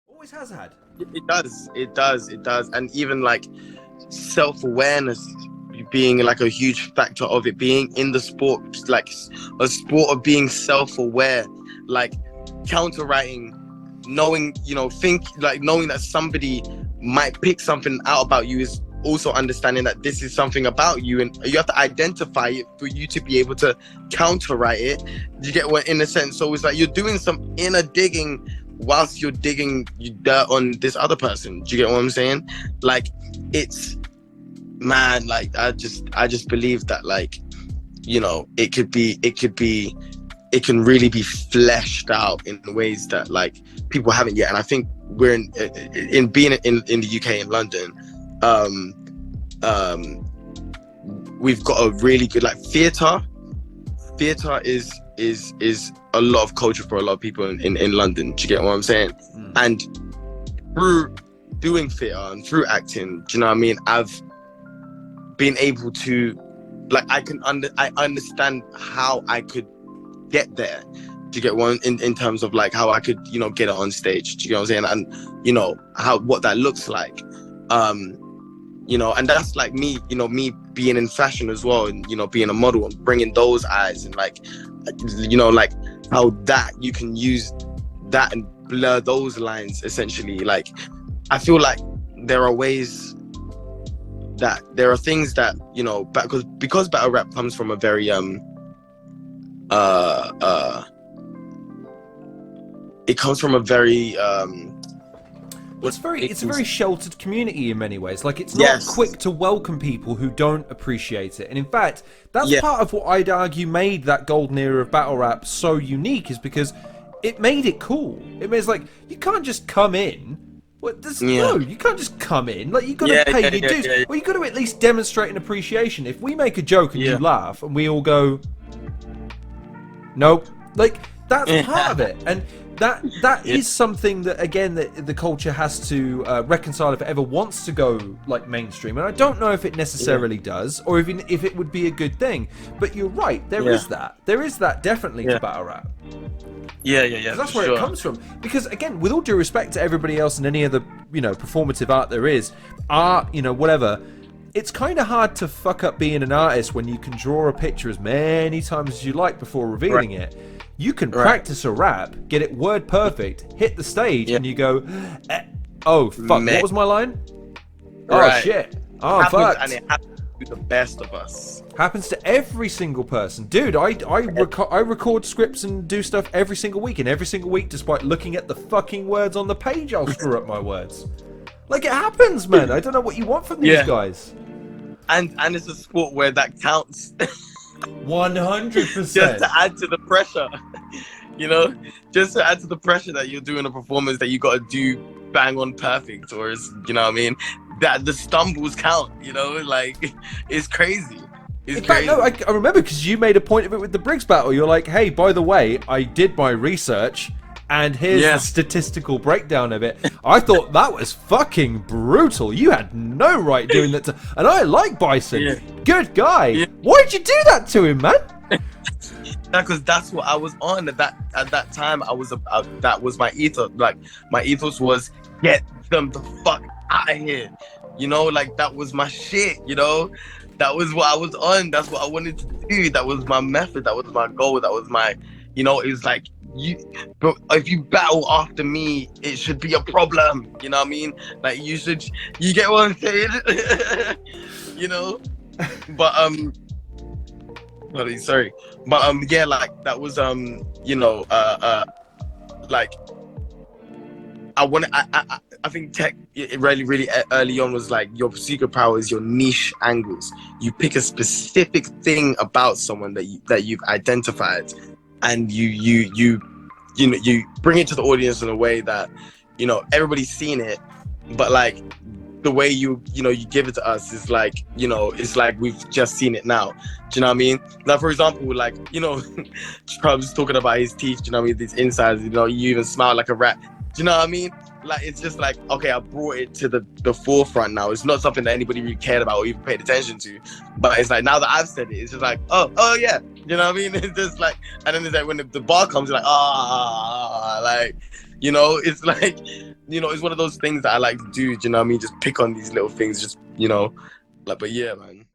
Always has had. It does. And even like self-awareness being like a huge factor of it being in the sport, like a sport of being self-aware, like counter-writing, knowing, knowing that somebody might pick something out about you is also understanding that this is something about you, and you have to identify it for you to be able to counter-write it. You get what, in a sense? So it's like you're doing some inner digging whilst you're digging dirt on this other person. Do you get what I'm saying? Like, it's, man, like I just believe that, like, it can really be fleshed out in ways that like people haven't yet. And I think we're in being in the UK, in London, we've got a really good, like, theatre is a lot of culture for a lot of people in London. Do you get what I'm saying? And through doing theatre and through acting, do you know what I mean, I've been able to, like, I understand how I could get there. Do you get one, in terms of like how I could, get it on stage? Do you know what I'm saying? And what that looks like. And that's like me, me being in fashion as well, and being a model and bringing those eyes, and like, like how that you can use that and blur those lines essentially. Like, I feel like there are ways that there are things that, because battle rap comes from a very it comes from a very it's a very sheltered community in many ways. Like, it's not quick to welcome people who don't appreciate it. And in fact, that's part of what I'd argue made that golden era of battle rap so unique, is because it made it cool. It was like, you can't just come in. No, you can't just come in. Like, you got to pay your dues. Well, you got to at least demonstrate an appreciation. If we make a joke and you laugh, and we all go, nope, like, that's part of it. And that is something that, again, that the culture has to reconcile if it ever wants to go like mainstream. And I don't know if it necessarily does, or even if it would be a good thing. But you're right, there is that definitely to battle rap. Yeah. That's where it comes from. Because, again, with all due respect to everybody else and any other, performative art there is, art, whatever, it's kind of hard to fuck up being an artist when you can draw a picture as many times as you like before revealing it. You can practice a rap, get it word perfect, hit the stage, and you go, oh, fuck, what was my line? Oh, shit. Oh, fuck. And it happens to the best of us. Happens to every single person. Dude, I record scripts and do stuff every single week, and every single week, despite looking at the fucking words on the page, I'll screw up my words. Like, it happens, man. I don't know what you want from these guys. And it's a sport where that counts. 100%. Just to add to the pressure, just to add to the pressure that you're doing a performance that you got to do bang on perfect, or you know what I mean, that the stumbles count, like, it's crazy. In fact, no, I remember, because you made a point of it with the Briggs battle. You're like, hey, by the way, I did my research, and here's the statistical breakdown of it. I thought that was fucking brutal. You had no right doing that and I like Bison. Good guy. Why'd you do that to him, man? Because that's what I was on at that time. That was my ethos. Like, my ethos was, get them the fuck out of here. Like, that was my shit. That was what I was on. That's what I wanted to do. That was my method. That was my goal. That was my, it was like, but if you battle after me, it should be a problem. You know what I mean? Like, you get what I'm saying? But sorry. But yeah, like, that was like, I think tech, it really early on was like, your superpower is your niche angles. You pick a specific thing about someone that you've identified, and you bring it to the audience in a way that, everybody's seen it, but like, the way you give it to us is like, it's like we've just seen it now. Do you know what I mean? Like, for example, like, Scrubs talking about his teeth, do you know what I mean? These insides, you even smile like a rat. Do you know what I mean? like it's just like, okay, I brought it to the forefront now. It's not something that anybody really cared about or even paid attention to, but it's like now that I've said it, it's just like, oh yeah, you know what I mean? It's just like, and then it's like when the bar comes, you're like, like, you know, it's like, you know, it's one of those things that I like to do, you know what I mean? Just pick on these little things, just, you know, like, but yeah, man.